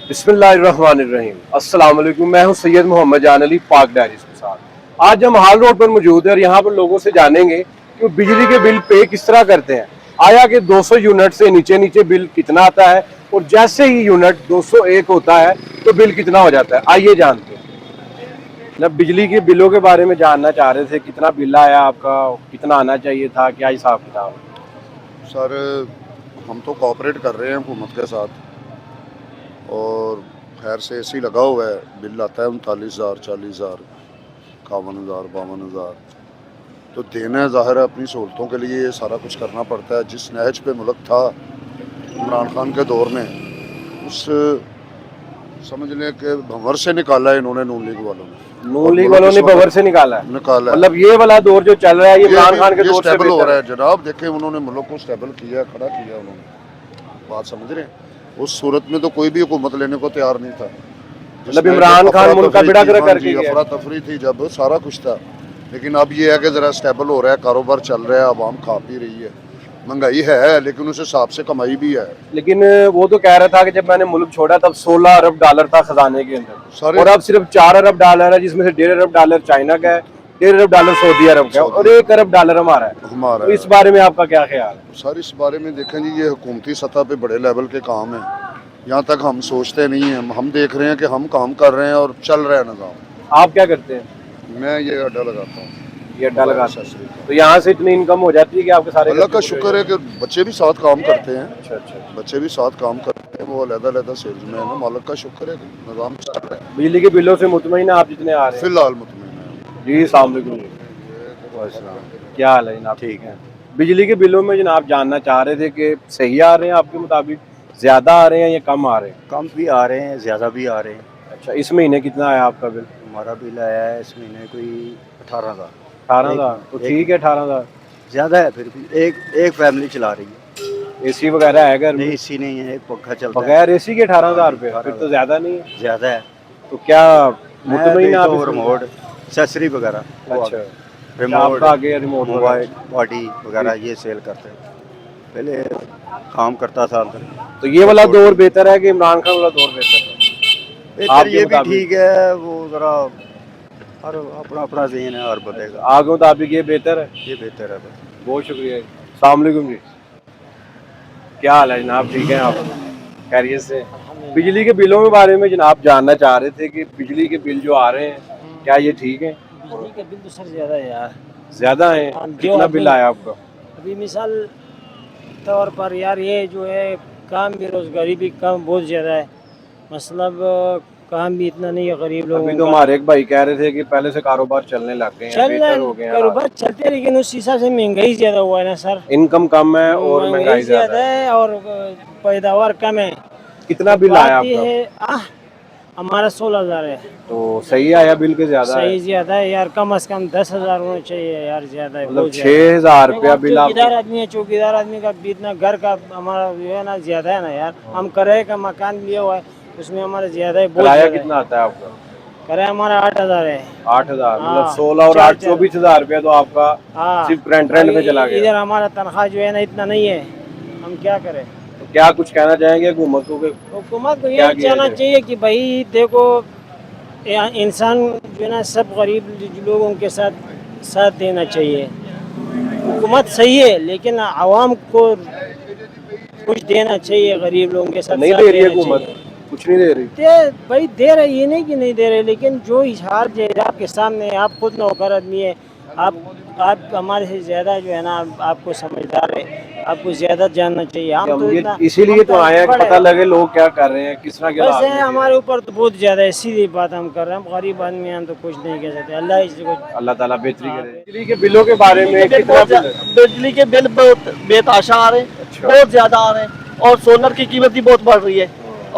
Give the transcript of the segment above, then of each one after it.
बिस्मिल्लाहिर्रहमानिर्रहीम। अस्सलाम वालेकुम। मैं हूं सैयद मोहम्मद जान अली पाक डायरीज के साथ। आज हम हाल रोड पर मौजूद है और यहाँ पर लोगों से जानेंगे कि वो बिजली के बिल पे किस तरह करते हैं। आया कि 200 यूनिट से नीचे नीचे बिल कितना आता है और जैसे ही यूनिट 201 होता है तो बिल कितना हो जाता है। आइए जानते हैं। मतलब बिजली के बिलों के बारे में जानना चाह रहे थे, कितना बिल आया आपका, कितना आना चाहिए था, क्या हिसाब किताब? सर, हम तो कोऑपरेट कर रहे हैं हुकूमत के साथ और खैर से एसी लगा हुआ है। बिल आता है 39,000, 40,000, 51,000, 52,000। तो देना है, ज़ाहिर है अपनी सहूलतों के लिए सारा कुछ करना पड़ता है। जिस नहज पे मुल्क था इमरान खान के दौर में, उस समझ लें कि भंवर से निकाला है इन्होंने नून लीग वालों ने। नून लीग वालों ने भंवर से निकाला है। मतलब ये वाला दौर जो चल रहा है ये इमरान खान के दौर से स्टेबल हो रहा है जनाब। देखें, उन्होंने मुल्क को स्टेबल किया, खड़ा किया उन्होंने। बात समझ रहे हैं? उस सूरत में तो कोई भी हुकूमत लेने को तैयार नहीं था। मतलब इमरान खान मुल्क का बिड़ा गर्क करके गया। अफरा तफरी थी जब, सारा कुछ था। लेकिन अब ये है कि ज़रा स्टेबल हो रहा है, कारोबार चल रहा है, आवाम खा पी रही है। महंगाई है लेकिन उस हिसाब से कमाई भी है। लेकिन वो तो कह रहा था कि जब मैंने मुल्क छोड़ा तब 16 अरब डॉलर था खजाने के अंदर, और अब सिर्फ 4 अरब डॉलर है, जिसमें से 1.5 अरब डॉलर चाइना का है, 1.5 अरब डॉलर सऊदी अरब का है और 1 अरब डॉलर हमारा है। तो इस बारे में आपका क्या ख्याल है? सर, इस बारे में देखें जी, ये हुकूमती सतह पे बड़े लेवल के काम है। यहाँ तक हम सोचते नहीं हैं। हम देख रहे हैं कि हम काम कर रहे हैं और चल रहा है निज़ाम। आप क्या करते हैं? मैं ये अड्डा लगाता हूँ। ये अड्डा लगाता हूँ। तो यहाँ से इतनी इनकम हो जाती है कि आपके सारे? अल्लाह का शुक्र है कि बच्चे भी साथ काम करते हैं। अच्छा। बच्चे भी साथ काम करते हैं, वो अलग-अलग सेल्समैन है। मालिक का शुक्र है, निज़ाम चल रहा है। बिजली के बिलों से मुतमईन आप जितने आ रहे हैं? फिलहाल मुतमईन है जी। अस्सलाम वालेकुम। क्या हाल है जनाब? ठीक है। बिजली के बिलों में जनाब जानना चाह रहे थे कि सही आ रहे हैं आपके मुताबिक, ज्यादा आ रहे हैं या कम आ रहे हैं? कम भी आ रहे हैं, ज़्यादा भी आ रहे हैं। अच्छा, इस महीने कितना आया आपका बिल? हमारा बिल आया है इस महीने कोई 18,000। 18,000? तो ठीक है, 18,000 ज़्यादा है। फिर भी एक फैमिली चला रही है। एसी वगैरह है घर में? नहीं, एसी नहीं है, एक पंखा चलता है। बगैर एसी के 18,000 रुपये? फिर तो ज्यादा नहीं है। ज़्यादा है। तो क्या मुतमईन आप? तो रिमोट, एक्सेसरी वगैरह। अच्छा, रिमोट आगे रिमोट मोबाइल बॉडी वगैरह ये सेल करते हैं। पहले काम करता था अंदर। तो ये वाला दौर बेहतर है कि इमरान खान वाला दौर बेहतर है? आप ये भी ठीक है, वो ज़रा हर अपना अपना ज़हन है, हर बदलेगा। आपके मुताबिक ये बेहतर है? ये बेहतर है। बहुत शुक्रिया। अस्सलाम वालेकुम जी। क्या हाल है जनाब? ठीक है आप? खैरियत से? बिजली के बिलों के बारे में जनाब जानना चाह रहे थे कि बिजली के बिल जो आ रहे हैं क्या ये ठीक है? बिजली का बिल तो सर ज़्यादा है यार। ज्यादा है? कितना बिल आया आपका? अभी मिसाल तौर पर यार, ये जो है काम, बेरोजगारी भी कम बहुत ज़्यादा है। मतलब काम भी इतना नहीं है गरीब लोगों अभी तो हमारे एक भाई कह रहे थे कि पहले से कारोबार चलने लग गए हैं, बेहतर हो गए हैं। कारोबार चलते, लेकिन उस हिसाब से महंगाई ज़्यादा हुआ है ना सर। इनकम कम है और महंगाई ज्यादा है और पैदावार कम है। कितना बिल आया आपका? हमारा 16,000 है। तो सही आया बिल के? ज्यादा सही ज़्यादा है यार। कम से कम 10,000 होना चाहिए यार। ज़्यादा है, मतलब 6,000 रुपया बिल? चौकीदार आदमी है, चौकीदार आदमी का भी इतना, घर का हमारा जो है ना ज़्यादा है ना यार। हम किराए का मकान लिया हुआ है, उसमें हमारा ज़्यादा है। किराया कितना आता है आपका? किराया हमारा 8,000 है। 8,000? मतलब 16 और 8 24,000 रुपया तो आपका सिर्फ रेंट में चला गया। इधर हमारा तनख्वाह जो है ना इतना नहीं है, हम क्या करें? तो क्या कुछ कहना चाहेंगे हुकूमत को? हुकूमत को ये कहना चाहिए कि भाई देखो, इंसान जो है ना सब गरीब लोगों के साथ देना चाहिए। हुकूमत सही है लेकिन आवाम को कुछ देना चाहिए, गरीब लोगों के साथ। नहीं दे रही है हुकूमत? कुछ नहीं दे रही? भाई दे रहे, ये नहीं कि नहीं दे रहे, लेकिन जो इजहार जो है आपके सामने, आप खुद नौकर आदमी है, आप हमारे से ज़्यादा जो है ना आपको समझदार है, आपको ज़्यादा जानना चाहिए। हम तो इसीलिए तो आए हैं कि पता लगे लोग क्या कर रहे हैं, किस तरह के वैसे हमारे ऊपर तो बहुत ज़्यादा है। सीधी बात हम कर रहे हैं, गरीब आदमी हैं तो कुछ नहीं कह सकते। अल्लाह ताला बेहतरी करे। बिजली के बिलों के बारे में बिजली के बिल बहुत बेतहाशा आ रहे हैं। बहुत ज़्यादा आ रहे हैं और सोलर की कीमत भी बहुत बढ़ रही है।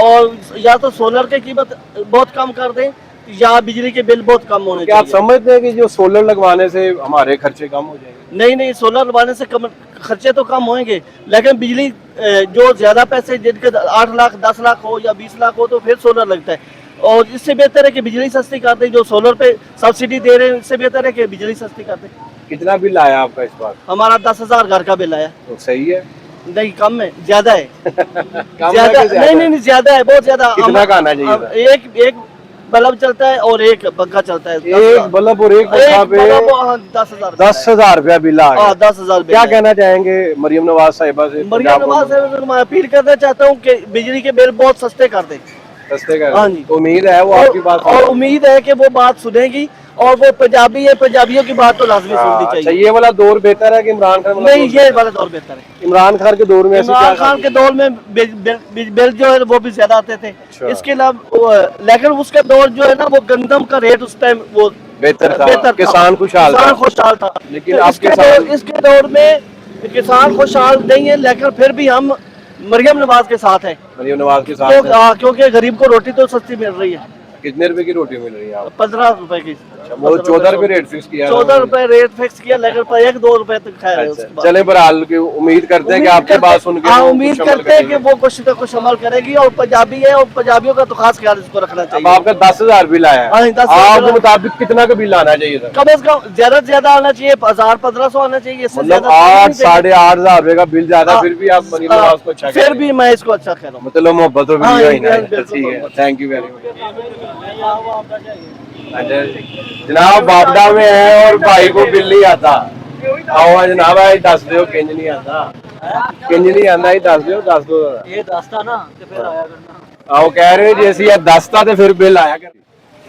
और या तो सोलर की कीमत बहुत कम कर दें या बिजली के बिल बहुत कम होने चाहिए। क्या आप समझते हैं कि जो सोलर लगवाने से हमारे खर्चे कम हो जाएंगे? नहीं, सोलर लगवाने से खर्चे तो कम होंगे, लेकिन बिजली जो ज़्यादा पैसे, जिनके 8 लाख 10 लाख हो या 20 लाख हो, तो फिर सोलर लगता है। और इससे बेहतर है कि बिजली सस्ती कर दें। जो सोलर पे सब्सिडी दे रहे हैं, इससे बेहतर है कि बिजली सस्ती कर दें। कितना बिल आया आपका इस बार? हमारा 10,000 घर का बिल आया। तो सही है? नहीं कम है, ज्यादा है। कम है ज्यादा कि नहीं नहीं नहीं, ज्यादा है, बहुत ज्यादा। कितना का आना चाहिए था? एक बल्ब चलता है और एक पंखा चलता है। एक बल्ब और एक पंखा पे 10,000 10,000 रुपया बिल आ गया। 10,000। क्या कहना चाहेंगे मरियम नवाज साहिबा से? मरियम नवाज साहिबा से मैं अपील करना चाहता हूँ कि बिजली के बिल बहुत सस्ते कर दें। सस्ते कर, हाँ जी। तो उम्मीद है वो आपकी बात और उम्मीद है कि वो बात सुनेगी, और वो पंजाबी है, पंजाबियों की बात तो लाजमी सुननी अच्छा, चाहिए। ये वाला दौर बेहतर है कि इमरान खान वाला नहीं, दौर? ये वाला दौर बेहतर है। इमरान खान के दौर में ऐसे इमरान क्या खान के दौर में बिल जो है वो भी ज्यादा आते थे। अच्छा। इसके अलावा लेकिन उसका दौर जो है ना, वो गंदम का रेट उस टाइम वो बेहतर था, किसान खुशहाल था। खुशहाल था। लेकिन तो अब इसके दौर में किसान खुशहाल नहीं है, लेकिन फिर भी हम मरियम नवाज के साथ हैं। मरियम नवाज के साथ है। क्योंकि गरीब को रोटी तो सस्ती मिल रही है। कितने रुपए की रोटी मिल रही है आपको? 15 रुपए की। वो 14 रुपए रेट फिक्स किया है। 14 रुपए रेट फिक्स किया, लेकिन 1-2 रुपए तक खाया है उसके बाद। चले बहरहाल की उम्मीद करते हैं कि आपके बात सुन के वो उम्मीद कुछ अमल करते हैं कि करेगी। वो कुछ ना कुछ अमल करेगी, और पंजाबी है, और पंजाबियों का तो खास ख्याल इसको रखना अब चाहिए। आपका 10,000 बिल आया हाँ, है, 10,000 आपके मुताबिक कितना का बिल आना चाहिए था? कम से कम ज्यादा से ज्यादा आना चाहिए, 1,000-1,500 आना चाहिए। इससे मतलब ज्यादा 8-8,500 रुपए का बिल ज्यादा, फिर भी आप मरियम नवाज को अच्छा फिर भी मैं इसको अच्छा कह रहा हूँ। मतलब मोहब्बत हो हाँ, गई है। बिल्कुल, ठीक है, मोहब्बत। Thank you very much. जनाब बाबड़ा में है और भाई को बिल नहीं आता। आओ जनाब भाई दस दो किंज नहीं आता, किंज नहीं आता ही दस दो ये दस्ता ना तो फिर आया करना। आओ कह रहे हो जी ਅਸੀਂ ਇਹ ਦੱਸਤਾ ਤੇ ਫਿਰ ਬਿੱਲ ਆਇਆ ਕਰ।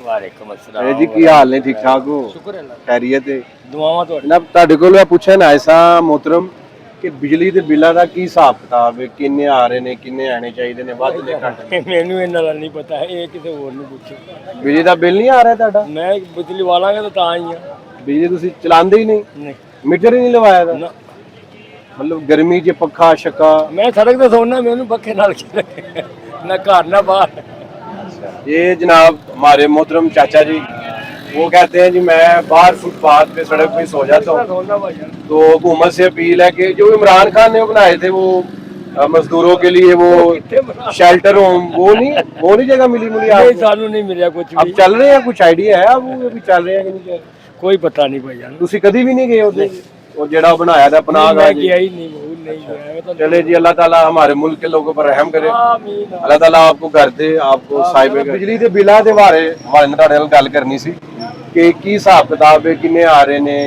वालेकुम अस्सलाम। ਅਰੇ ਜੀ ਕੀ ਹਾਲ ਨੇ? ਠੀਕ ਠਾਕ ਹੋ? शुक्र अल्लाह ਖੈਰੀਅਤ ਹੈ दुआवां तो ਜਨਾਬ? ਤੁਹਾਡੇ ਕੋਲ ਮੈਂ ਪੁੱਛਣ ਆਇਆ ਸਾਂ मोहतरम ਕਿ ਬਿਜਲੀ ਦੇ ਬਿੱਲਾਂ ਦਾ ਕੀ ਹਿਸਾਬ ਕਿਤਾਬ ਹੈ, ਕਿੰਨੇ ਆ ਰਹੇ ਨੇ, ਕਿੰਨੇ ਆਣੇ ਚਾਹੀਦੇ ਨੇ, ਵੱਧ ਨੇ ਘੱਟ ਨੇ? ਮੈਨੂੰ ਇਹਨਾਂ ਦਾ ਨਹੀਂ ਪਤਾ ਹੈ, ਇਹ ਕਿਸੇ ਹੋਰ ਨੂੰ ਪੁੱਛੋ। ਬਿਜਲੀ ਦਾ ਬਿੱਲ ਨਹੀਂ ਆ ਰਿਹਾ ਤੁਹਾਡਾ? ਮੈਂ ਬਿਜਲੀ ਵਾਲਾ ਹਾਂ ਤਾਂ ਹੀ ਆ। ਬਿਜਲੀ ਤੁਸੀਂ ਚਲਾਉਂਦੇ ਹੀ ਨਹੀਂ? ਨਹੀਂ ਮੀਟਰ ਹੀ ਨਹੀਂ ਲਵਾਇਆ ਦਾ? ਨਾ, मतलब गर्मी च पखा शक्का? मैं सड़क ਤੇ ਸੌਣਾ, ਮੈਨੂੰ ਪੱਖੇ ਨਾਲ ਕੀ ਲੱਗੇ, ਨਾ ਘਰ ना बाहर। ये जनाब हमारे मोहतरम चाचा जी, वो कहते हैं जी मैं बाहर फुटपाथ पे सड़क पे सो जाता हूँ। ਸੌਣਾ ਭਾਈ। तो हुकूमत से अपील है कि जो इमरान खान ने बनाए थे वो मजदूरों के लिए वो शेल्टर होम, वो नहीं जगह मिली मुली नहीं, आपको? ਸਾਨੂੰ नहीं मिला कुछ अब भी। चल रहे हैं, कुछ आइडिया है अब वो अभी चल रहे हैं कि नहीं चल रहे? कोई पता नहीं भाई जान। ਤੁਸੀਂ ਕਦੀ ਵੀ ਨਹੀਂ ਗਏ उधर? वो जेड़ा बनाया था पनाह मैं गाह गया जी। ही नहीं, बहुत नहीं गया मैं तो। चले जी, अल्लाह ताला हमारे मुल्क के लोगों पर रहम करे। आमीन। ਅੱਲਾਹ ਤਾਲਾ ਆਪਕੋ ਘਰ ਦੇ ਆਪਕੋ ਸਾਹਿਬੇ ਬਿਜਲੀ ਦੇ ਬਿੱਲਾਂ ਦੇ ਬਾਰੇ ਨਾਲ ਤੁਹਾਡੇ ਨਾਲ ਗੱਲ ਕਰਨੀ ਸੀ ਕਿ ਕੀ ਹਿਸਾਬ ਕਿਤਾਬ ਹੈ, ਕਿੰਨੇ ਆ ਰਹੇ ਨੇ,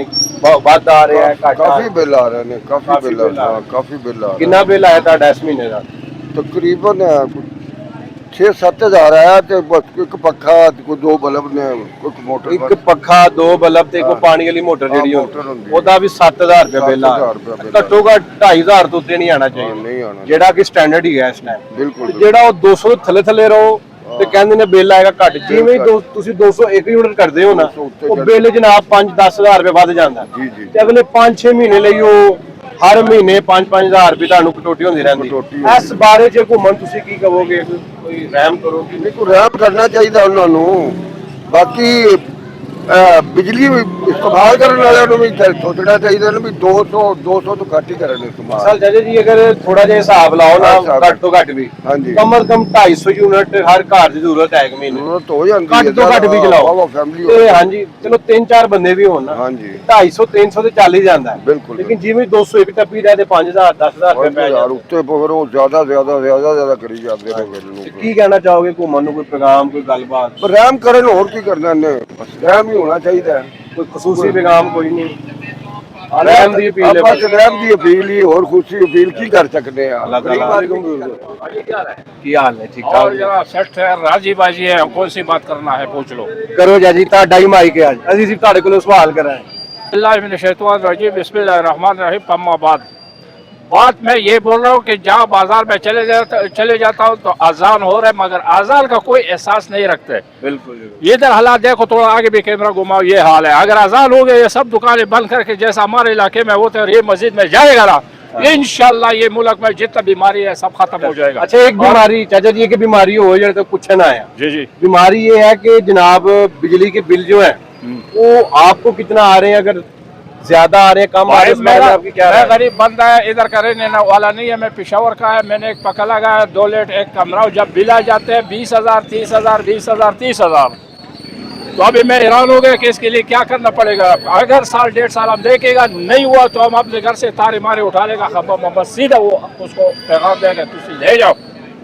ਵੱਧ ਆ ਰਹੇ ਆ, ਘੱਟ ਆ ਕਾਫੀ ਰਹੇ? ਬਿੱਲ ਆ ਰਹੇ ਨੇ, ਕਾਫੀ ਕਾਫੀ ਬਿੱਲ ਬਿੱਲ ਆ ਆ ਰਹੇ। ਕਾਫੀ ਬਿੱਲ ਆ ਰਹੇ ਕਿੰਨਾ ਬਿੱਲ ਆਇਆ ਤੁਹਾਡਾ ਇਸ ਮਹੀਨੇ ਦਾ? ਤਕਰੀਬਨ 6-7 ਹਜ਼ਾਰ ਆਇਆ, ਤੇ ਬਸ ਇੱਕ ਪੱਖਾ ਤੇ ਕੋਈ 2 ਬਲਬ ਨੇ, ਇੱਕ ਮੋਟਰ ਇੱਕ ਪੱਖਾ, 2 ਬਲਬ ਤੇ ਇੱਕ ਪਾਣੀ ਵਾਲੀ ਮੋਟਰ ਜਿਹੜੀ ਮੋਟਰ ਹੁੰਦੀ ਹੁੰਦੀ ਹੈ। ਉਹਦਾ ਵੀ 7,000 ਰੁਪਏ ਬਿੱਲ ਆ 7,000 ਰੁਪਏ ਬਿੱਲ ਆ। ਘੱਟੋ ਘੱਟ 2,500 ਤੋਂ ਉੱਤੇ ਨਹੀਂ ਆਣਾ ਚਾਹੀਦਾ, ਨਹੀਂ ਆਣਾ ਜਿਹੜਾ ਕਿ ਸਟੈਂਡਰਡ ਹੀ ਹੈ ਇਸ ਟਾਈਮ। ਬਿਲਕੁਲ ਜਿਹੜਾ ਉਹ 200 ਥੱਲੇ ਥੱਲੇ ਰਹੋ ਤੇ ਕਹਿੰਦੇ ਨੇ ਬਿੱਲ ਆਏਗਾ ਘੱਟ। ਜਿਵੇਂ ਹੀ ਤੁਸੀਂ 201 ਯੂਨਿਟ ਕਰਦੇ ਹੋ ਨਾ, 200 ਉੱਤੇ ਉਹ ਬਿੱਲ ਜਨਾਬ 5-10,000 ਰੁਪਏ ਵੱਧ ਜਾਂਦਾ। ਜੀ ਜੀ ਤੇ ਅਗਲੇ 5-6 ਮਹੀਨੇ ਲਈ ਉਹ ਹਰ ਮਹੀਨੇ 5-5 ਹਜ਼ਾਰ ਰੁਪਏ ਤੁਹਾਨੂੰ ਕਟੌਤੀ ਹੁੰਦੀ ਰਹਿੰਦੀ। ਕਟੌਤੀ ਇਸ ਬਾਰੇ ਚ ਘੁੰਮਣ ਤੁਸੀਂ ਕੀ ਕਹੋਗੇ? ਕੋਈ ਰਹਿਮ ਕਰੋ ਕਿ ਨਹੀਂ, ਕੋਈ ਰਹਿਮ ਕਰਨਾ ਚਾਹੀਦਾ ਉਹਨਾਂ ਨੂੰ। ਬਾਕੀ ਬਿਜਲੀ ਇਸਤੇਮਾਲ ਕਰਨ ਵਾਲਿਆਂ ਨੂੰ ਵੀ ਸੋਚਣਾ ਚਾਹੀਦਾ ਨਾ ਵੀ 200 ਤੋਂ ਘੱਟ ਹੀ ਕਰਨ ਇਸਤੇਮਾਲ। ਸਰ ਜੱਜ ਜੀ ਅਗਰ ਥੋੜਾ ਜਿਹਾ ਹਿਸਾਬ ਲਾਓ ਨਾ, ਘੱਟ ਤੋਂ ਘੱਟ ਵੀ ਹਾਂਜੀ ਕਮ ਸੇ ਕਮ 250 ਯੂਨਿਟ ਹਰ ਘਰ ਦੀ ਜ਼ਰੂਰਤ ਹੈ ਇੱਕ ਮਹੀਨੇ। ਜ਼ਰੂਰਤ ਹੋ ਜਾਂਦੀ ਘੱਟ ਤੋਂ ਘੱਟ ਵੀ ਚਲਾਓ ਫੈਮਿਲੀ ਤੇ ਹਾਂਜੀ, ਚਲੋ 3-4 ਬੰਦੇ ਵੀ ਹੋਣ ਨਾ, ਹਾਂਜੀ 250-300 ਤੇ ਚੱਲ ਹੀ ਜਾਂਦਾ ਹੈ। ਬਿਲਕੁਲ ਲੇਕਿਨ ਜਿਵੇਂ 201 ਟੱਪੀ ਦਾ ਤੇ 5,000 10,000 ਰੁਪਏ ਪੈ ਯਾਰ ਜਾਂਦੇ। ਉੱਤੇ ਫਿਰ ਉਹ ਜ਼ਿਆਦਾ ਕਰੀ ਜਾਂਦੇ ਨੇ ਬਿੱਲ ਨੂੰ। ਕੀ ਕਹਿਣਾ ਚਾਹੋਗੇ ਘੁੰਮਣ ਨੂੰ? ਕੋਈ ਪੈਗਾਮ, ਕੋਈ ਗੱਲਬਾਤ, ਪਰ ਰਹਿਮ ਕਰਨ, ਹੋਰ ਕੀ ਕਰਨਾ ਨੇ? ਬਸ ਰਹਿਮ ਹੀ ਹੋਣਾ ਚਾਹੀਦਾ ਹੈ। ਕੋਈ ਖਸੂਸੀ ਪੈਗਾਮ ਕੋਈ ਨਹੀਂ? ਰਹਿਮ ਦੀ ਅਪੀਲ ਹੈ ਆਪਾਂ ਬਸ। ਤਾਂ ਰਹਿਮ ਦੀ ਅਪੀਲ ਹੀ, ਹੋਰ ਖੁਸ਼ੀ ਅਪੀਲ ਕੀ ਕਰ ਸਕਦੇ ਆ? ਅੱਲਾਹ ਤਾਲਾ ਕੀ ਹਾਲ ਹੈ? ठीक और ठाक जरा सेठ है, राजी बाजी है, कौन सी बात करना है पूछ लो। ਕਰੋ ਜੀ, ਤੁਹਾਡਾ ਹੀ ਮਾਈਕ ਹੈ ਅੱਜ, ਅਸੀਂ ਸਿਰਫ ਤੁਹਾਡੇ ਕੋਲੋਂ ਸਵਾਲ ਕਰ ਰਹੇ ਹਾਂ। अल्लाह मिन शैतान रजीम, बिस्मिल्लाहिर रहमानिर रहीम। अम्मा बात मैं ये बोल रहा हूँ कि जहाँ बाजार में चले जाता हूँ तो अजान हो रहा है, मगर अजान का कोई एहसास नहीं रखते। बिल्कुल ये इधर हालात देखो, थोड़ा आगे भी कैमरा घुमाओ, ये हाल है। अगर अजान हो गए, ये सब दुकानें बंद करके जैसा हमारे इलाके में होते हैं, ये मस्जिद में जाएगा ना, इंशाल्लाह ये मुल्क में जितना बीमारी है सब खत्म हो जाएगा। अच्छा, एक बीमारी चाचा जी, की बीमारी हो जाए तो पूछना है। जी जी, बीमारी ये है कि जनाब बिजली के बिल जो है वो आपको कितना आ रहे हैं? अगर ज्यादा आ रहे हैं, कम आ रहे हैं, मेरा आपकी क्या मैं राय है? गरीब बंदा है, इधर का रहने वाला नहीं है, मैं पिशावर का है। मैंने एक पका लगाया, 2 लेट एक कमरा, जब बिल आ जाते हैं 20,000 30,000 20,000 30,000। तो अभी मैं हैरान हो गया कि इसके लिए क्या करना पड़ेगा। अगर साल 1.5 साल हम देखेगा नहीं हुआ तो हम अपने घर से तारे मारे उठा लेगा खंबा मोहम्मद, सीधा वो उसको पैगाम देगा तुम ले जाओ।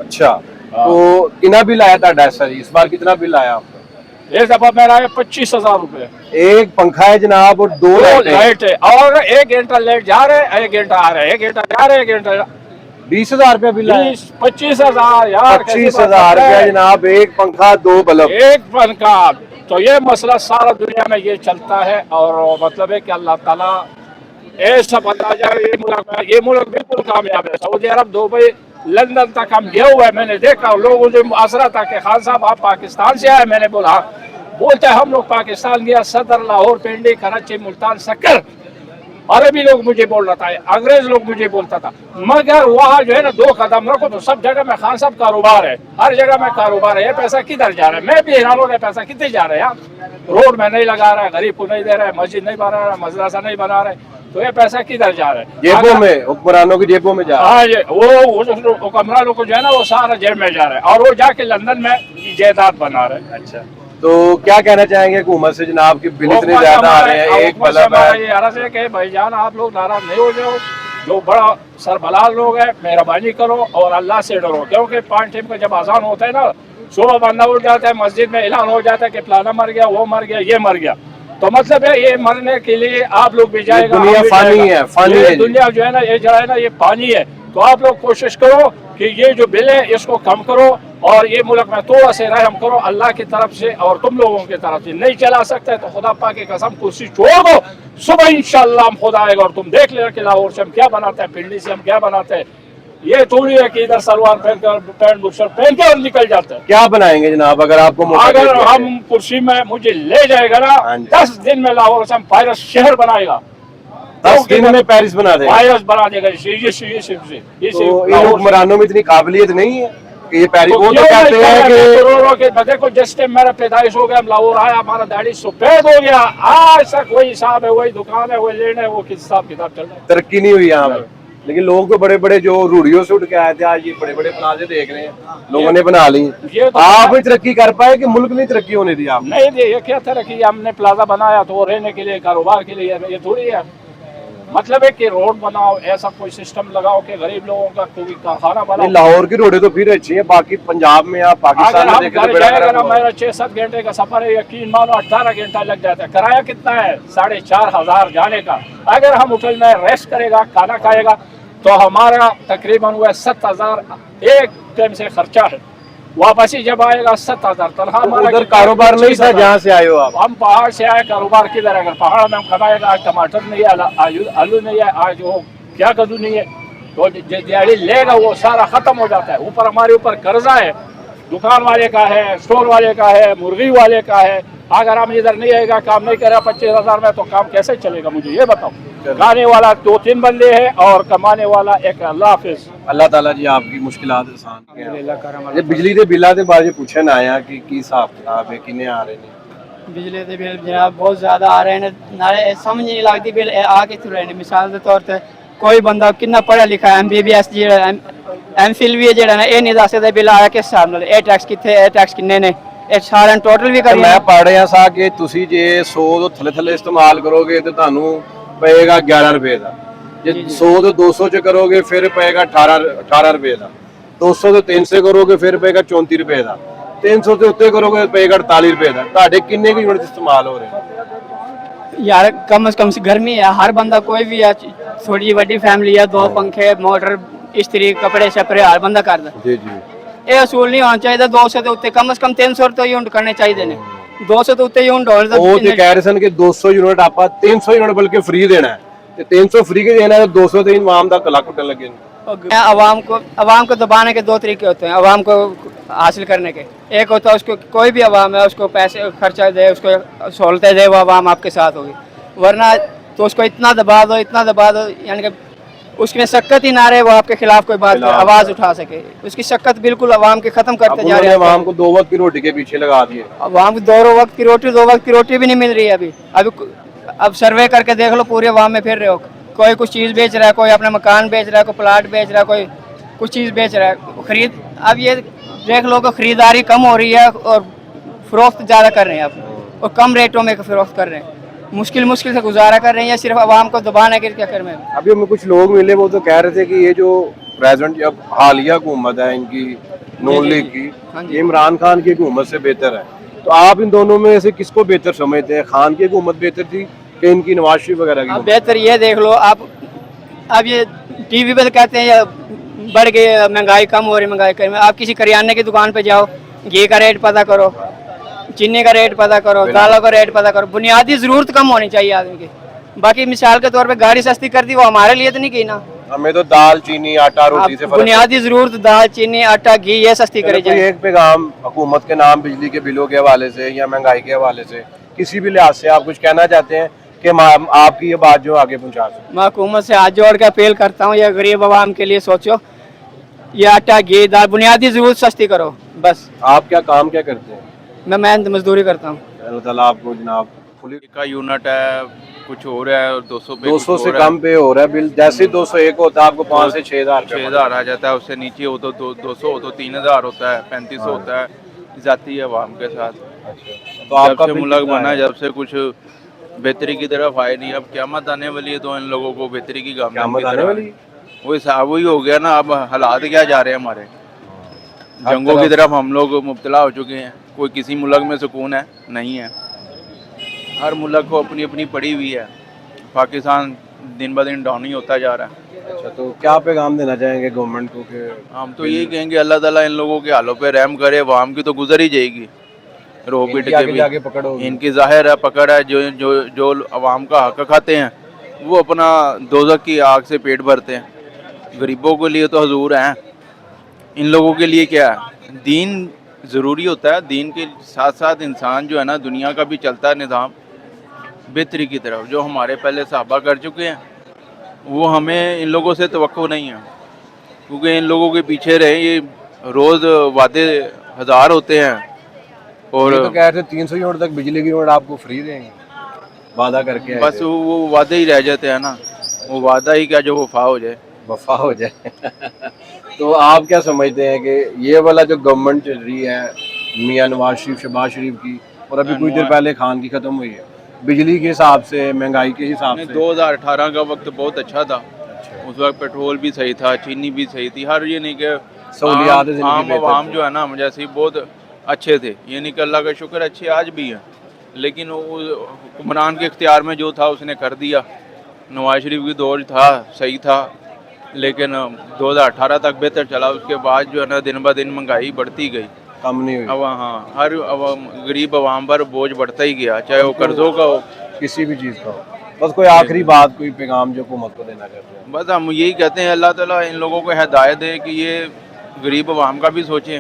अच्छा, तो कितना बिल आया था सर, इस बार कितना बिल आया आपका? इस दफा मेरा है 25,000 रुपए। एक पंखा है जनाब और 2 लाइट है और 1 घंटा लाइट जा रहा है, 1 घंटा आ रहा है, 1 घंटा जा रहा है, 1 घंटा 20,000 रुपया बिल आया। 25,000 यार, 25,000 रुपया जनाब, एक पंखा 2 बल्ब। एक पंखा। तो ये मसला सारा दुनिया में ये चलता है और मतलब है कि अल्लाह ताला ऐसा बता जाए ये मुल्क बिल्कुल कामयाब है। सऊदी अरब, दुबई, लंदन तक हम गए हुए, मैंने देखा लोगों जो आसरा था कि खान साहब आप पाकिस्तान से आए, मैंने बोला बोलते हैं हम लोग पाकिस्तान गया, सदर, लाहौर, पिंडी, कराची, मुल्तान, सक्कर, अरबी लोग मुझे बोल रहा था, अंग्रेज लोग मुझे बोलता था, मगर वहाँ जो है ना 2 कदम रखो तो सब जगह में खान साहब कारोबार है, हर जगह में कारोबार है। ये पैसा किधर जा रहा है? मैं भी हैरान हो रहा, पैसा कितने जा रहा है यार? रोड में नहीं लगा रहा है, गरीब को नहीं दे रहा है, मस्जिद नहीं बना रहा है, मदरसा नहीं बना रहा है, तो ये पैसा किधर जा रहा है? जेबों में, हुक्मरानों की जेबों में जा रहा है। हाँ, ये वो हुक्मरानों को जो है ना वो सारा जेब में जा रहा है और वो जाके लंदन में जायदाद बना रहे हैं। अच्छा, तो क्या कहना चाहेंगे हुकूमत से जनाब कि बिल इतने ज्यादा आ रहे हैं, एक बल्ब है? ये अर्ज है कि भाईजान आप लोग नाराज नहीं हो जाओ, जो बड़ा सरबलाल लोग हैं मेहरबानी करो और अल्लाह से डरो, क्योंकि 5 टाइम का जब अजान होता है ना, सुबह बंदा उठ जाता है, मस्जिद में ऐलान हो जाता है कि फलाना मर गया, वो मर गया, ये मर गया, तो मतलब है ये मरने के लिए आप लोग भी जाएगा, दुनिया फानी है, फानी है, दुनिया जो है ना ये जो है ना ये पानी है। तो आप लोग कोशिश करो कि ये जो बिल है इसको कम करो और ये मुल्क में थोड़ा से रहम करो अल्लाह की तरफ से और तुम लोगों की तरफ से। नहीं चला सकते तो खुदा पाक की कसम कुर्सी छोड़ दो, सुबह इंशाल्लाह हम खुदा आएगा और तुम देख लेना कि लाहौर से हम क्या बनाते हैं, पिंडी से हम क्या बनाते हैं। ये थोड़ी है कि इधर सलवार पहन कर पैंट बुशर्ट पहन के और निकल जाते हैं। क्या बनाएंगे जनाब अगर आपको मौका अगर मिले? हम कुर्सी में मुझे ले जाएगा ना, 10 दिन में लाहौर से हम पायरस शहर बनाएगा, 10 दिन में पेरिस बना देगा, पायरस बना देगा। तो इन हुक्मरानों में इतनी काबिलियत नहीं है कि ये पेरिस, वो तो कहते हैं कि देखो जिस टाइम मेरा पैदाइश हो गया, हम लाहौर आया, हमारा दाढ़ी सफेद हो गया, आज तक वही हिसाब है, वही दुकान है, वही लेने, वो हिसाब किताब चल रहा है, तरक्की नहीं हुई यहाँ पे। लेकिन लोग तो बड़े बड़े जो रूढ़ियों से उठ के आए थे आज ये बड़े बड़े प्लाजे देख रहे हैं, लोगों ने बना ली। ये तो आप भी तरक्की कर पाए कि मुल्क नहीं तरक्की होने दी? आप नहीं दी, ये क्या तरक्की? हमने प्लाजा बनाया तो रहने के लिए, कारोबार के लिए, ये थोड़ी है। मतलब है कि रोड बनाओ, ऐसा कोई सिस्टम लगाओ कि गरीब लोगों का कोई कारखाना बनाओ। लाहौर की रोडें तो फिर अच्छी है, बाकी पंजाब में आप पाकिस्तान में देखें तो बड़ा खराब है। मेरा 6-7 घंटे का सफर है, यकीन मानो 18 घंटा लग जाता है। किराया कितना है? 4,500 जाने का। अगर हम होटल में रेस्ट करेगा, खाना खाएगा तो हमारा तकरीबन हुआ 7,000 एक टाइम से खर्चा है। वापसी जब आएगा 7,000 तनखा। उधर कारोबार नहीं था जहाँ से आए हो आप? हम पहाड़ से आए, कारोबार किधर? अगर पहाड़ में हम कमाएगा, आज टमाटर नहीं है, आलू नहीं है, आज वो क्या कद्दू नहीं है, तो दिहाड़ी लेगा वो सारा खत्म हो जाता है। ऊपर हमारे ऊपर कर्जा है, दुकान वाले का है, स्टोर वाले का है, मुर्गी वाले का है। अगर हम इधर नहीं आएगा, काम नहीं करेगा 25,000 में, तो काम कैसे चलेगा? मुझे ये बताओ। खाने वाला 2-3 बंदे हैं और कमाने वाला एक। अल्लाह हाफिज। अल्लाह ताला जी आपकी मुश्किलात आसान करे। बिजली के बिल्लां दे बारे पूछन आया कि की हिसाब किताब है, किन्ने आ रहे ने? बिजली के बिल जनाब बहुत ज़्यादा आ रहे हैं, नाले समझ नहीं लगती बिल आ कित्थों रहे हैं। मिसाल के तौर पर कोई बंदा कितना पढ़ा लिखा है, MBBS जेड़ा MPhil भी जेड़ा ना, ये नहीं दस सकदा बिल आया किस हिसाब नाल, ए टैक्स कित्थे, ए टैक्स किन्ने ने, ਇਹ ਸਾਰਿਆਂ ਟੋਟਲ ਵੀ ਕਰੀ। मैं पढ़ रहा था कि ਤੁਸੀਂ ਜੇ 100 ਤੋਂ ਥੱਲੇ ਥੱਲੇ ਇਸਤੇਮਾਲ ਕਰੋਗੇ ਤੇ ਤੁਹਾਨੂੰ ਪਏਗਾ 11 ਰੁਪਏ ਦਾ। ਜੇ 100 ਤੋਂ 200 ਚ ਕਰੋਗੇ ਫਿਰ ਪਏਗਾ 18 ਰੁਪਏ ਦਾ। 200 ਤੋਂ 300 ਕਰੋਗੇ ਫਿਰ ਪਏਗਾ 34 ਰੁਪਏ ਦਾ। 300 ਤੋਂ ਉੱਤੇ ਕਰੋਗੇ ਪਏਗਾ 48 ਰੁਪਏ ਦਾ। ਤੁਹਾਡੇ ਕਿੰਨੇ ਕੁ ਯੂਨਿਟ ਇਸਤੇਮਾਲ ਹੋ ਰਹੇ ਨੇ? यार कम से कम गर्मी है, हर बंदा कोई भी है, थोड़ी बड़ी फैमिली है, 2 पंखे, मोटर, इस्त्री, कपड़े शपड़े हर बंदा करदा। जी जी, ਇਹ ਅਸੂਲ ਨਹੀਂ ਹੋਣਾ ਚਾਹੀਦਾ। 200 ਦੇ ਉੱਤੇ ਕਮ ਸੇ ਕਮ 300 ਤੋਂ ਯੂਨਿਟ ਕਰਨੇ ਚਾਹੀਦੇ ਨੇ। 200 ਤੋਂ ਉੱਤੇ ਯੂਨਿਟ ਹੋਣ ਦਾ ਉਹ ਤੇ ਕਹਿ ਰਹੇ ਸਨ ਕਿ 200 ਯੂਨਿਟ ਆਪਾਂ 300 ਯੂਨਿਟ ਬਲਕਿ ਫ੍ਰੀ ਦੇਣਾ ਹੈ ਤੇ 300 फ्री के देना है, 200 तो इमाम का कला कुटन लगे। अवाम को दबाने के 2 तरीके होते हैं अवाम को हासिल करने के। एक होता है उसको कोई भी अवाम है उसको पैसे खर्चा दे, उसको सहूलतें दे, वो अवाम आपके साथ होगी। वरना तो उसको इतना दबा दो यानी कि उसमें शक्कत ही ना रहे, वो आपके खिलाफ कोई बात आवाज उठा सके। उसकी शक्कत बिल्कुल अवाम के खत्म करते जा रहे हैं। अवाम को 2 वक्त की रोटी के पीछे लगा दिए। अवाम को 2 वक्त की रोटी 2 वक्त की रोटी भी नहीं मिल रही है अभी। अब सर्वे करके देख लो, पूरे अवाम में फिर रहे हो, कोई कुछ चीज़ बेच रहा है, कोई अपना मकान बेच रहा है, कोई प्लाट बेच रहा है, कोई कुछ चीज़ बेच रहा है। खरीद अब ये देख लो कि खरीदारी कम हो रही है और फरोख्त ज़्यादा कर रहे हैं अब। और कम रेटों में फरोख्त कर रहे हैं, मुश्किल मुश्किल से गुजारा कर रहे हैं, या सिर्फ आवाम को दबाने के चक्कर में। अभी हमें कुछ लोग मिले, वो तो कह रहे थे कि ये जो प्रेजेंट अब हालिया हुकूमत है इनकी नून लीग की, ये इमरान खान की हुकूमत से बेहतर है। तो आप इन दोनों में से किसको बेहतर समझते हैं? खान की हुकूमत बेहतर थी कि इनकी नवाज शरीफ वगैरह की? अब बेहतर ये देख लो आप, अब ये टीवी पे कहते हैं या बढ़ गई महंगाई, कम हो रही महंगाई कम। आप किसी करियाने की दुकान पे जाओ, घी का रेट पता करो, चीनी का रेट पता करो, दालों का रेट पता करो। बुनियादी जरूरत कम होनी चाहिए आदमी की। बाकी मिसाल के तौर पे गाड़ी सस्ती कर दी, वो हमारे लिए तो नहीं की ना। हमें तो दाल, चीनी, आटा, रोटी से बुनियादी जरूरत दाल, चीनी, आटा, घी ये सस्ती करी जाए। एक पैगाम हुकूमत के नाम बिजली के बिलों के हवाले से या महंगाई के हवाले से, किसी भी लिहाज से आप कुछ कहना चाहते हैं कि आपकी ये बात जो आगे पहुंचा सकें? मैं हुकूमत से हाथ जोड़ के अपील करता हूँ, ये गरीब आवाम के लिए सोचो, ये आटा, घी, दाल, बुनियादी जरूरत सस्ती करो बस। आप क्या काम क्या करते हैं? मैं मेहनत मजदूरी करता हूँ। अल्लाह ताला आपको जनाब फुली का यूनिट है, कुछ हो रहा है, और 200 से कम पे हो रहा है बिल। जैसे 201 होता है आपको 5 से 6,000 आ जाता है, उससे नीचे हो तो 200 हो तो 3,000 होता है, 3500 होता है, जाती है आवाम के साथ। तो आपका जब से मुल्क बना है, जब से कुछ बेहतरी की तरफ आए नहीं। अब क़यामत आने वाली है तो इन लोगों को बेहतरी की वही साहब वही हो गया ना। अब हालात क्या जा रहे हैं हमारे, जंगों की तरफ हम लोग मुब्तला हो चुके हैं। कोई किसी मुल्क में सुकून है नहीं है, हर मुल्क को अपनी अपनी पड़ी हुई है। पाकिस्तान दिन ब दिन डाउन ही होता जा रहा है। अच्छा, तो क्या पैगाम देना चाहेंगे गवर्नमेंट को? कि हम तो यही कहेंगे अल्लाह ताला इन लोगों के हालों पे रहम करे। आवाम की तो गुजर ही जाएगी, रो पीट के भी आगे पकड़ो। इनकी जाहिर है पकड़ है। जो जो जो आवाम का हक खाते हैं वो अपना दोज़ख की आग से पेट भरते हैं। गरीबों के लिए तो हजूर हैं, इन लोगों के लिए क्या है? दीन ज़रूरी होता है, दीन के साथ साथ इंसान जो है ना, दुनिया का भी चलता है निज़ाम बेहतरी की तरफ। जो हमारे पहले सहाबा कर चुके हैं वो हमें इन लोगों से तवक्को नहीं है, क्योंकि इन लोगों के पीछे रहे। ये रोज़ वादे 1000 होते हैं, और तो कह रहे थे 300 यूनिट तक बिजली की यूनिट आपको फ्री देंगे, वादा करके। बस वो वादे ही रह जाते हैं ना, वो वादा ही क्या जो वफा हो जाए। वफा हो जाए। तो आप क्या समझते हैं कि ये वाला जो गवर्नमेंट चल रही है मियां नवाज शरीफ, शहबाज शरीफ की, और अभी कुछ देर पहले खान की खत्म हुई है, बिजली के हिसाब से, महंगाई के हिसाब से? 2018 का वक्त बहुत अच्छा था। उस वक्त पेट्रोल भी सही था, चीनी भी सही थी, हर ये नहीं कि सहूलियात आम आवाम जो है ना हम जैसे बहुत अच्छे थे। ये नहीं कि अल्लाह का शुक्र अच्छे आज भी हैं, लेकिन हुक्मरान के इख्तियार में जो था उसने कर दिया। नवाज शरीफ की दौर था सही था, लेकिन 2018 तक बेहतर चला। उसके बाद जो है ना दिन ब दिन महंगाई बढ़ती गई, कम नहीं हुई। अब हाँ, हर गरीब आवाम पर बोझ बढ़ता ही गया, चाहे वो कर्जों का हो, किसी भी चीज़ का हो। बस कोई आखिरी बात, कोई पैगाम जो हुकूमत को देना चाहते हैं? बस हम यही कहते हैं अल्लाह ताला इन लोगों को हिदायत दे कि ये गरीब आवाम का भी सोचें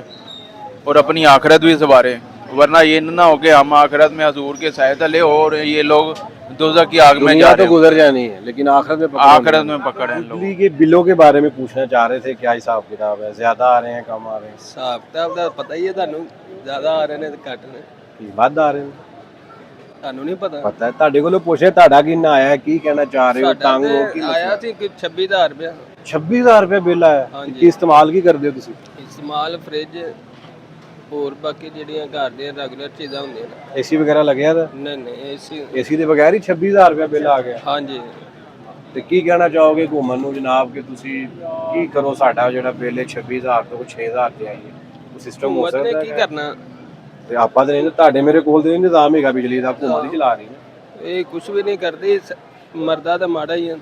और अपनी आखिरत भी संवारें, वरना ये ना हो कि हम आखिरत में हजूर के साए तले हो और ये लोग दोज़ख की आग में जा रहे हैं। तो गुजर जानी है, लेकिन आखिरत में पकड़ है। लोग। बिजली के बिलों के बारे में पूछना चाह रहे थे, क्या हिसाब किताब है? ज्यादा आ रहे हैं, कम आ रहे हैं? ਹਿਸਾਬ ਕਿਤਾਬ ਦਾ ਪਤਾ ਹੀ ਹੈ ਤੁਹਾਨੂੰ, ਜ਼ਿਆਦਾ ਆ ਰਹੇ ਨੇ ਤੇ ਘੱਟ ਨੇ, ਵੱਧ ਆ ਰਹੇ ਨੇ? ਤੁਹਾਨੂੰ ਨਹੀਂ ਪਤਾ। ਪਤਾ ਹੈ ਤੁਹਾਡੇ ਕੋਲੋਂ ਪੁੱਛਿਆ ਤੁਹਾਡਾ ਕਿੰਨਾ ਆਇਆ ਹੈ, ਕੀ ਕਹਿਣਾ ਚਾਹ ਰਹੇ ਹੋ? ਤੰਗ ਹੋ ਕੀ ਆਇਆ ਸੀ ਕਿ 26000 ਰੁਪਇਆ 26000 ਰੁਪਏ ਬਿੱਲ ਆਇਆ? ਹਾਂਜੀ। ਕੀ ਇਸਤੇਮਾਲ ਕੀ ਕਰਦੇ ਹੋ ਤੁਸੀਂ? ਇਸਤੇਮਾਲ ਫ੍ਰਿਜ ਹੋਰ ਬਾਕੀ ਜਿਹੜੀਆਂ ਘਰ ਦੀਆਂ ਰੈਗੂਲਰ ਚੀਜ਼ਾਂ ਹੁੰਦੀਆਂ ਨੇ। ਏਸੀ ਵਗੈਰਾ ਲੱਗਿਆ ਤਾਂ? ਨਹੀਂ ਨਹੀਂ ਏਸੀ ਏਸੀ ਦੇ ਬਗੈਰ ਹੀ 26000 ਰੁਪਏ ਬਿੱਲ ਆ ਗਿਆ? ਹਾਂਜੀ। ਤੇ ਕੀ ਕਹਿਣਾ ਚਾਹੋਗੇ ਘੁੰਮਣ ਨੂੰ ਜਨਾਬ ਕਿ ਤੁਸੀਂ ਕੀ ਕਰੋ, ਸਾਡਾ ਜਿਹੜਾ ਬਿੱਲ ਹੈ 26000 ਤੋਂ 6000 ਤੇ ਆਈਏ? ਉਹ ਸਿਸਟਮ ਹੋ ਹੁਕੂਮਤ ਨੇ ਸਕਦਾ ਕੀ ਹੈ? ਕਰਨਾ? ਤੇ ਆਪਾਂ ਤਾਂ ਨਹੀਂ, ਤੁਹਾਡੇ ਮੇਰੇ ਕੋਲ ਤੇ ਨਿਜ਼ਾਮ ਹੈਗਾ ਬਿਜਲੀ ਦਾ, ਹਕੂਮਤ ਹੀ ਚਲਾ ਰਹੀ ਹੈ। ਇਹ ਕੁਝ ਵੀ ਨਹੀਂ ਕਰਦੀ, ਮਰਦਾ ਤਾਂ ਮਾੜਾ ਹੀ ਆ।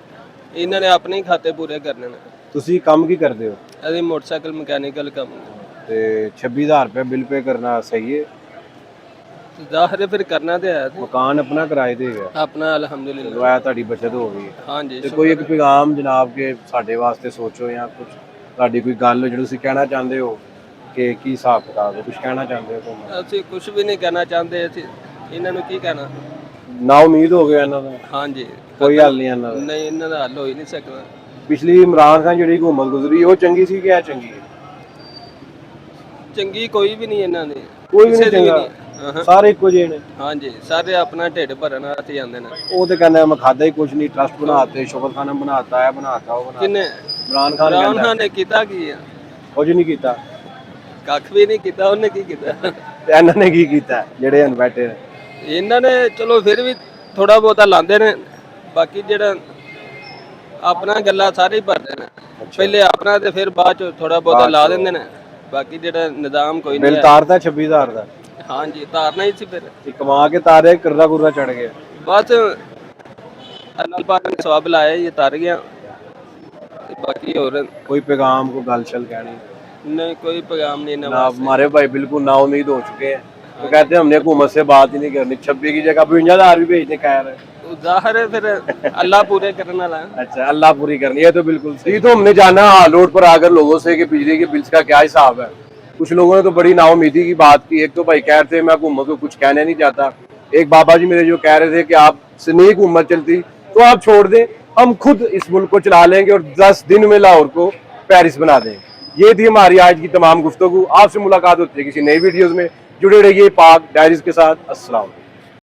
ਇਹਨਾਂ ਨੇ ਆਪਣੇ ਹੀ ਖਾਤੇ ਪੂਰੇ ਕਰਨੇ ਨੇ। ਤੁਸੀਂ ਕੰਮ ਕੀ ਕਰਦੇ ਹੋ? ਅਸੀਂ ਮੋਟਰਸਾਈਕਲ ਮਕੈਨੀਕਲ ਕੰਮ। ਤੇ 26000 ਰੁਪਏ ਬਿੱਲ ਪੇ ਕਰਨਾ ਸਹੀ ਹੈ? ਜ਼ਾਹਿਰ ਹੈ ਫਿਰ ਕਰਨਾ ਤੇ ਹੈ। ਮਕਾਨ ਆਪਣਾ ਕਿਰਾਏ ਤੇ ਹੈਗਾ? ਆਪਣਾ ਅਲਹਮਦੁਲਿਲਾ। ਲਵਾਇਆ, ਤੁਹਾਡੀ ਬਚਤ ਹੋ ਗਈ। ਹਾਂਜੀ। ਤੇ ਕੋਈ ਇੱਕ ਪੈਗਾਮ ਜਨਾਬ ਕੇ ਸਾਡੇ ਵਾਸਤੇ ਸੋਚੋ, ਜਾਂ ਕੁਝ ਤੁਹਾਡੀ ਕੋਈ ਗੱਲ ਜਿਹੜੀ ਤੁਸੀਂ ਕਹਿਣਾ ਚਾਹੁੰਦੇ ਹੋ ਕਿ ਕੀ ਹਿਸਾਬ ਕਿਤਾਬ ਹੈ, ਕੁਝ ਕਹਿਣਾ ਚਾਹੁੰਦੇ ਹੋ ਘੁੰਮਣ? ਅਸੀਂ ਕੁਝ ਵੀ ਨਹੀਂ ਕਹਿਣਾ ਚਾਹੁੰਦੇ, ਅਸੀਂ ਇਹਨਾਂ ਨੂੰ ਕੀ ਕਹਿਣਾ। ਨਾ ਉਮੀਦ ਹੋ ਗਿਆ ਇਹਨਾਂ ਦਾ? ਹਾਂਜੀ। ਕੋਈ ਹੱਲ ਨਹੀਂ ਇਹਨਾਂ ਦਾ? ਨਹੀਂ, ਇਹਨਾਂ ਦਾ ਹੱਲ ਹੋ ਹੀ ਨਹੀਂ ਸਕਦਾ। ਪਿਛਲੀ ਇਮਰਾਨ ਖਾਨ ਜਿਹੜੀ ਹਕੂਮਤ ਗੁਜ਼ਰੀ ਉਹ ਚੰਗੀ ਸੀ ਕਿ ਇਹ ਚੰਗੀ ਹੈ? ਚੰਗੀ ਕੋਈ ਵੀ ਨਹੀਂ ਇਹਨਾਂ ਦੀ, ਕੋਈ ਵੀ ਕਿਸੇ ਨਹੀਂ ਦੀ ਵੀ ਚੰਗਾ, ਨਹੀਂ। ਸਾਰੇ ਇੱਕੋ ਜਿਹੇ ਨੇ। ਹਾਂਜੀ, ਸਾਰੇ ਆਪਣਾ ਢਿੱਡ ਭਰਨ ਵਾਸਤੇ ਜਾਂਦੇ ਨੇ। ਉਹ ਤੇ ਕਹਿੰਦਾ ਮੈਂ ਖਾਦਾ ਹੀ ਕੁਝ ਨਹੀਂ, ਟਰਸਟ ਬਣਾਤੇ, ਸ਼ੁਕਰਖਾਨਾ ਬਣਾਤਾ, ਹੈ ਬਣਾਤਾ, ਉਹ ਬਣਾਤਾ। ਕਿੰਨੇ? ਇਮਰਾਨ ਖਾਨ ਇਮਰਾਨ ਕਹਿੰਦਾ ਖਾਨ ਨੇ ਕੀਤਾ ਕੀ ਆ? ਕੁਝ ਨਹੀਂ ਕੀਤਾ। ਕੱਖ ਵੀ ਨਹੀਂ ਕੀਤਾ। ਉਹਨੇ ਕੀ ਕੀਤਾ? ਤੇ ਇਹਨਾਂ ਨੇ ਕੀ ਕੀਤਾ ਜਿਹੜੇ ਹਨ ਬੈਠੇ ਨੇ? ਇਹਨਾਂ ਨੇ ਚਲੋ ਫਿਰ ਵੀ ਥੋੜਾ ਬਹੁਤਾ ਲਾਉਂਦੇ ਨੇ, ਬਾਕੀ ਜਿਹੜਾ ਆਪਣਾ ਗੱਲਾਂ ਸਾਰੇ ਹੀ ਭਰਦੇ ਨੇ, ਪਹਿਲੇ ਆਪਣਾ ਤੇ ਫਿਰ ਬਾਅਦ ਚ ਥੋੜਾ ਬਹੁਤਾ ਲਾ ਦਿੰਦੇ ਨੇ, ਬਾਕੀ ਜਿਹੜਾ ਨਿਜ਼ਾਮ ਕੋਈ ਨਹੀਂ ਬਿੱਲ ਹੈ। ਤਾਰਦਾ 26000 ਦਾ ਹਾਂਜੀ ਤਾਰਨਾ ਹੀ ਸੀ ਫਿਰ, ਕਮਾ ਕੇ ਤਾਰੇ ਕਰਦਾ ਕੁਰਦਾ ਚੜ ਗਿਆ। ਬਸ ਅੱਲਾਹ ਪਾਕ ਨੇ ਸਵਾਬ ਲਾਇਆ, ਇਹ ਤਰ ਗਿਆ ਤੇ ਬਾਕੀ ਹੋਰ कोई पैगाम को गलछल कहनी नहीं, कोई पैगाम नहीं ना। ना। हमारे भाई बिल्कुल ना उम्मीद हो चुके हैं, तो कहते हैं हमने हुकूमत से बात ही नहीं करनी, 26 की जगह 52,000 भी भेजने कह रहे हैं। जाहिर है फिर अल्लाह पूरे करने वाला है। अच्छा, अल्लाह पूरी करनी है, तो बिल्कुल सही। तो हमने जाना हाल रोड पर आकर लोगों से कि बिजली के बिल्स का क्या हिसाब है। कुछ लोगों ने तो बड़ी नाउमीदी की बात की। एक तो भाई कह रहे थे मैं हुकूमत को कुछ कहने नहीं चाहता, एक बाबा जी मेरे जो कह रहे थे कि आपसे नहीं हुकूमत चलती तो आप छोड़ दें, हम खुद इस मुल्क को चला लेंगे और 10 दिन में लाहौर को पेरिस बना देंगे। ये थी हमारी आज की तमाम गुफ्तगू। आपसे मुलाकात होती है किसी नई वीडियोस में। जुड़े रहिए पाक डायरीज के साथ। अस्सलाम।